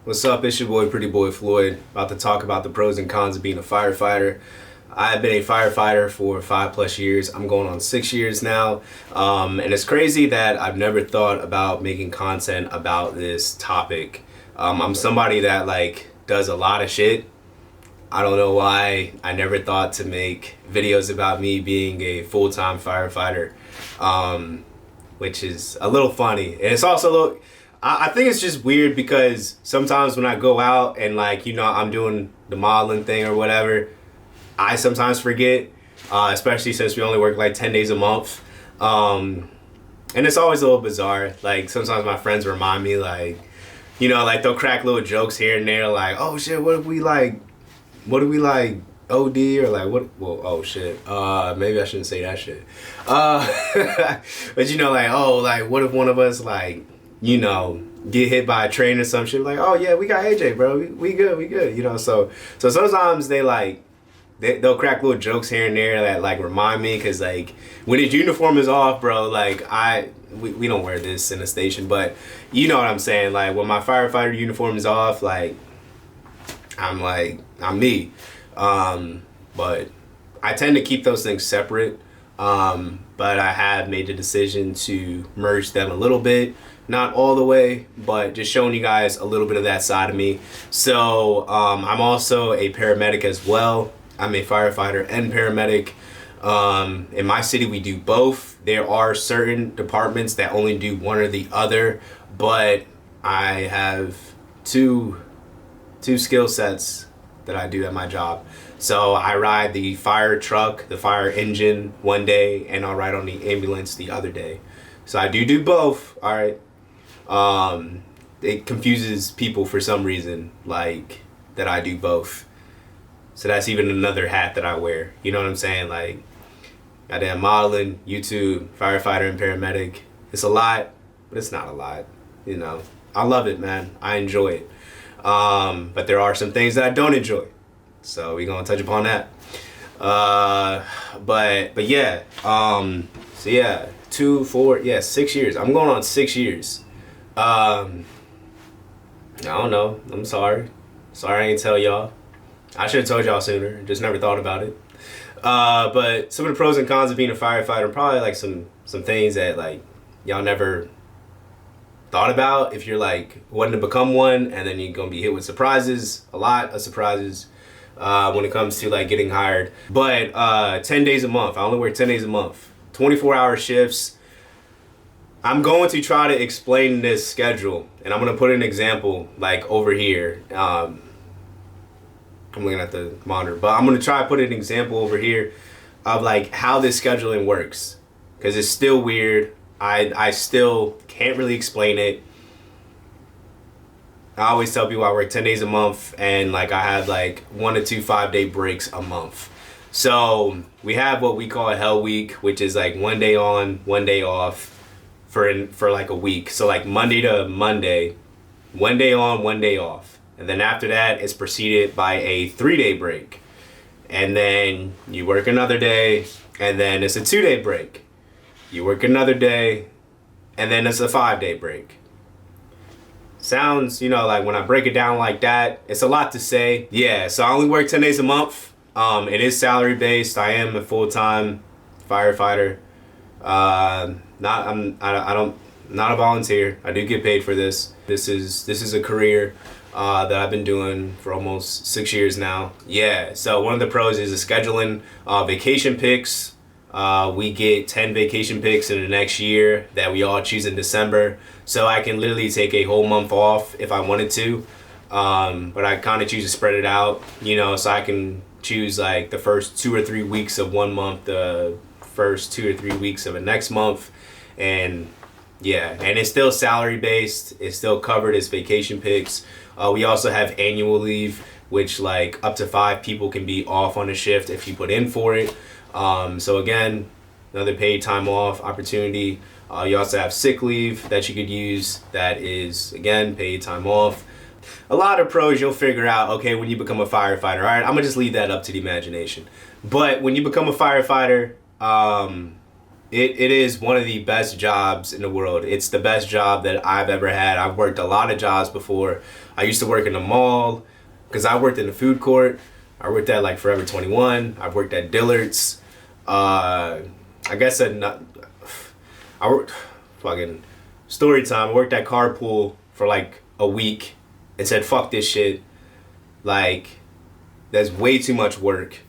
What's up? It's your boy, Pretty Boy Floyd, about to talk about the pros and cons of being a firefighter. I've been a firefighter for 5+ years. I'm going on 6 years now. And it's crazy that I've never thought about making content about this topic. I'm somebody that does a lot of shit. I don't know why I never thought to make videos about me being a full-time firefighter, which is a little funny. And it's also a little, I think it's just weird because sometimes when I go out and I'm doing the modeling thing or whatever, I sometimes forget, especially since we only work 10 days a month. And it's always a little bizarre. Sometimes my friends remind me they'll crack little jokes here and there oh shit, what if we OD or what? Well, oh shit. Maybe I shouldn't say that shit. But what if one of us get hit by a train or some shit? Oh yeah, we got AJ, bro. We good. So sometimes they'll crack little jokes here and there that remind me, because when his uniform is off, bro, we don't wear this in the station, but you know what I'm saying. When my firefighter uniform is off, I'm me. But I tend to keep those things separate. But I have made the decision to merge them a little bit, not all the way, but just showing you guys a little bit of that side of me. So I'm also a paramedic as well. I'm a firefighter and paramedic. In my city, we do both. There are certain departments that only do one or the other, but I have two skill sets that I do at my job. So I ride the fire truck, the fire engine one day, and I'll ride on the ambulance the other day. So I do both, all right? It confuses people for some reason, that I do both. So that's even another hat that I wear. You know what I'm saying? Goddamn modeling, YouTube, firefighter, and paramedic. It's a lot, but it's not a lot. I love it, man. I enjoy it. But there are some things that I don't enjoy. So we're gonna touch upon that. But yeah. So yeah, 2, 4, 6 years. I'm going on 6 years. I don't know. I'm sorry. Sorry I didn't tell y'all. I should have told y'all sooner. Just never thought about it. But some of the pros and cons of being a firefighter, probably some things that y'all never thought about if you're wanting to become one, and then you're gonna be hit with surprises, a lot of surprises when it comes to getting hired. But 10 days a month, I only work 10 days a month, 24-hour shifts. I'm going to try to explain this schedule, and I'm gonna put an example over here. I'm looking at the monitor, but I'm gonna try to put an example over here of how this scheduling works, because it's still weird. I still can't really explain it. I always tell people I work 10 days a month, and I have 1 to 2 5-day breaks a month. So we have what we call a hell week, which is 1 day on, 1 day off for a week. So Monday to Monday, 1 day on, 1 day off. And then after that, it's preceded by a 3-day break. And then you work another day, and then it's a 2-day break. You work another day, and then it's a 5-day break. Sounds, when I break it down like that, it's a lot to say. Yeah, so I only work 10 days a month. It is salary based. I am a full-time firefighter. Not a volunteer. I do get paid for this. This is a career that I've been doing for almost 6 years now. Yeah, so one of the pros is the scheduling, vacation picks. We get 10 vacation picks in the next year that we all choose in December. So I can literally take a whole month off if I wanted to. But I kind of choose to spread it out, so I can choose the first 2 or 3 weeks of one month, the first 2 or 3 weeks of the next month. And yeah, and it's still salary based. It's still covered as vacation picks. We also have annual leave, which up to 5 people can be off on a shift if you put in for it. So again, another paid time off opportunity. You also have sick leave that you could use. That is, again, paid time off. A lot of pros you'll figure out, okay, when you become a firefighter. All right, I'm going to just leave that up to the imagination. But when you become a firefighter, it is one of the best jobs in the world. It's the best job that I've ever had. I've worked a lot of jobs before. I used to work in the mall because I worked in the food court. I worked at like Forever 21. I've worked at Dillard's. I guess I worked fucking story time. I worked at Carpool for like a week and said, fuck this shit. Like, that's way too much work.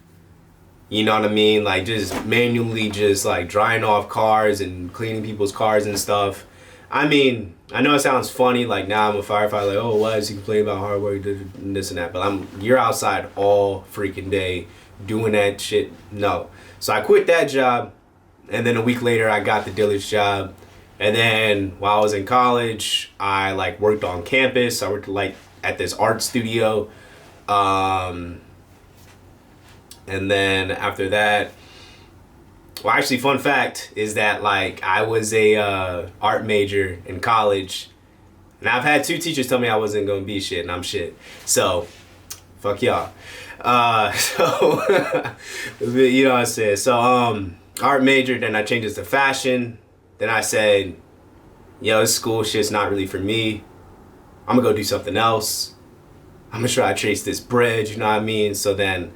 You know what I mean? Like, just manually just like drying off cars and cleaning people's cars and stuff. I mean, I know it sounds funny, like now I'm a firefighter, like, oh, why is he complaining about hard work, and this and that, but you're outside all freaking day doing that shit. No. So I quit that job, and then a week later I got the Dillard's job, and then while I was in college, I like worked on campus. I worked like at this art studio, and then after that, well, actually, fun fact is that like I was a art major in college, and I've had 2 teachers tell me I wasn't gonna be shit, and I'm shit. So, fuck y'all. So you know what I'm saying. So art major, then I changed it to fashion. Then I said, yo, this school shit's not really for me. I'm gonna go do something else. I'm gonna try to chase this bread. You know what I mean? So then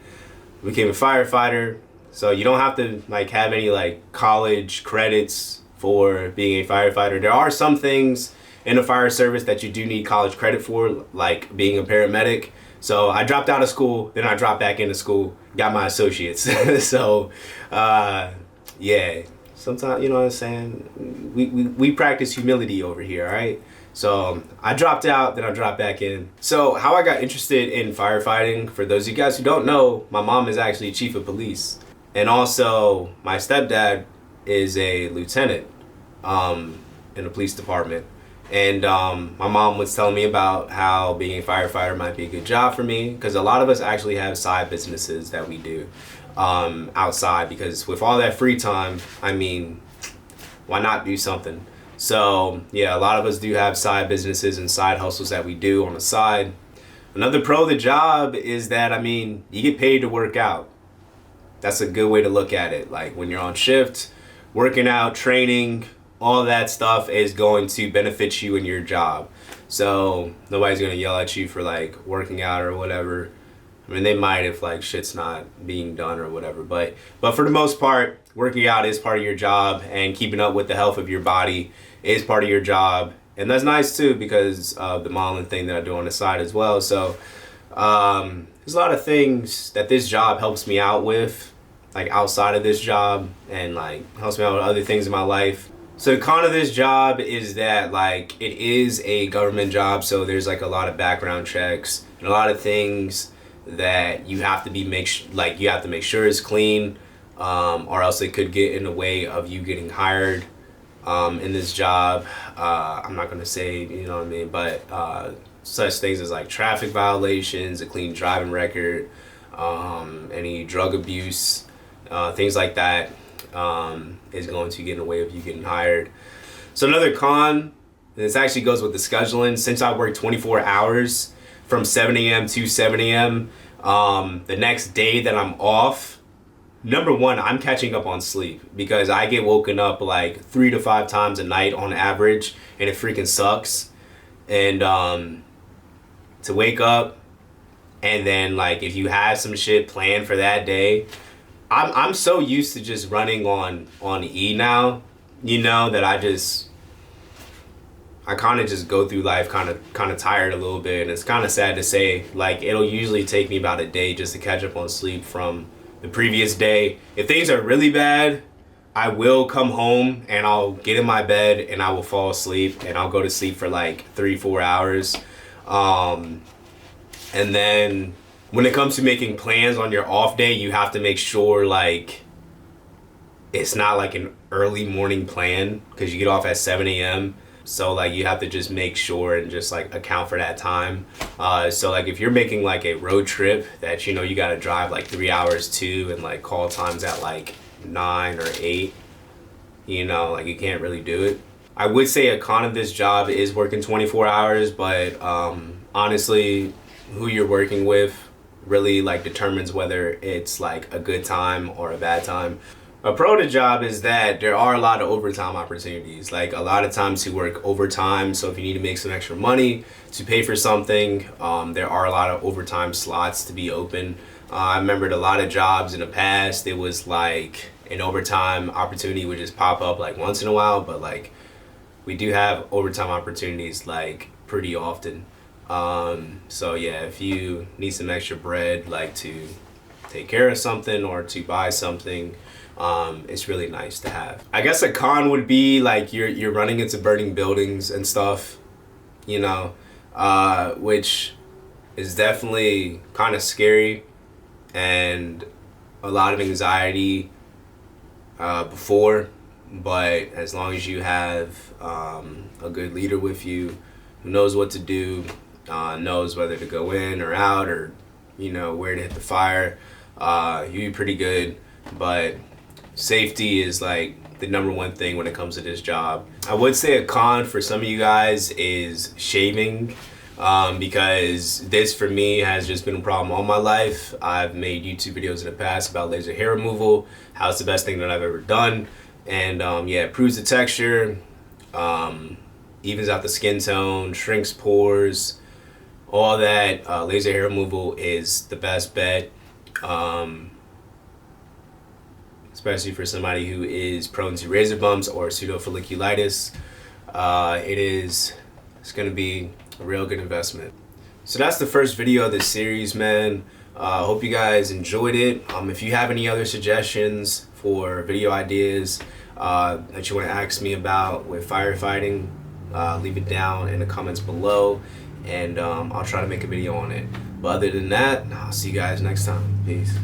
I became a firefighter. So you don't have to like have any like college credits for being a firefighter. There are some things in the fire service that you do need college credit for, like being a paramedic. So I dropped out of school, then I dropped back into school, got my associates. So yeah, sometimes, you know what I'm saying, we practice humility over here, all right? So I dropped out, then I dropped back in. So how I got interested in firefighting, for those of you guys who don't know, my mom is actually chief of police. And also, my stepdad is a lieutenant in the police department. And my mom was telling me about how being a firefighter might be a good job for me, because a lot of us actually have side businesses that we do outside, because with all that free time, I mean, why not do something? So yeah, a lot of us do have side businesses and side hustles that we do on the side. Another pro of the job is that, I mean, you get paid to work out. That's a good way to look at it. Like when you're on shift, working out, training, all that stuff is going to benefit you in your job. So nobody's gonna yell at you for like working out or whatever. I mean, they might if like shit's not being done or whatever. But for the most part, working out is part of your job, and keeping up with the health of your body is part of your job. And that's nice too, because of the modeling thing that I do on the side as well. So there's a lot of things that this job helps me out with, like outside of this job, and like helps me out with other things in my life. So the con of this job is that like it is a government job, so there's like a lot of background checks and a lot of things that you have to you have to make sure it's clean, or else it could get in the way of you getting hired in this job. I'm not gonna say, you know what I mean, but such things as like traffic violations, a clean driving record, any drug abuse, things like that is going to get in the way of you getting hired. So another con, and this actually goes with the scheduling, since I work 24 hours from 7 a.m. to 7 a.m., the next day that I'm off, number one, I'm catching up on sleep, because I get woken up like 3 to 5 times a night on average, and it freaking sucks. And to wake up, and then like if you have some shit planned for that day, I'm so used to just running on E now, you know, that I kind of just go through life kind of tired a little bit. And it's kind of sad to say, like, it'll usually take me about a day just to catch up on sleep from the previous day. If things are really bad, I will come home and I'll get in my bed and I will fall asleep, and I'll go to sleep for like 3-4 hours. And then when it comes to making plans on your off day, you have to make sure like it's not like an early morning plan, because you get off at 7 a.m. So like you have to just make sure and just like account for that time. So like if you're making like a road trip that, you know, you got to drive like 3 hours to, and like call times at like 9 or 8, you know, like you can't really do it. I would say a con of this job is working 24 hours, but honestly, who you're working with really like determines whether it's like a good time or a bad time. A pro to job is that there are a lot of overtime opportunities. Like a lot of times you work overtime, so if you need to make some extra money to pay for something, there are a lot of overtime slots to be open. I remembered a lot of jobs in the past, it was like an overtime opportunity would just pop up like once in a while, but like we do have overtime opportunities like pretty often. So yeah, if you need some extra bread, like to take care of something or to buy something, it's really nice to have. I guess a con would be like you're running into burning buildings and stuff, you know, which is definitely kind of scary and a lot of anxiety before. But as long as you have a good leader with you who knows what to do, knows whether to go in or out, or you know where to hit the fire, you'll be pretty good. But safety is like the number one thing when it comes to this job. I would say a con for some of you guys is shaving, because this for me has just been a problem all my life. I've made YouTube videos in the past about laser hair removal, how it's the best thing that I've ever done. And yeah, it improves the texture, evens out the skin tone, shrinks pores, all that. Laser hair removal is the best bet, especially for somebody who is prone to razor bumps or pseudofolliculitis. It's going to be a real good investment. So that's the first video of this series, man. Hope you guys enjoyed it. If you have any other suggestions for video ideas that you want to ask me about with firefighting, leave it down in the comments below, and I'll try to make a video on it. But other than that, I'll see you guys next time. Peace.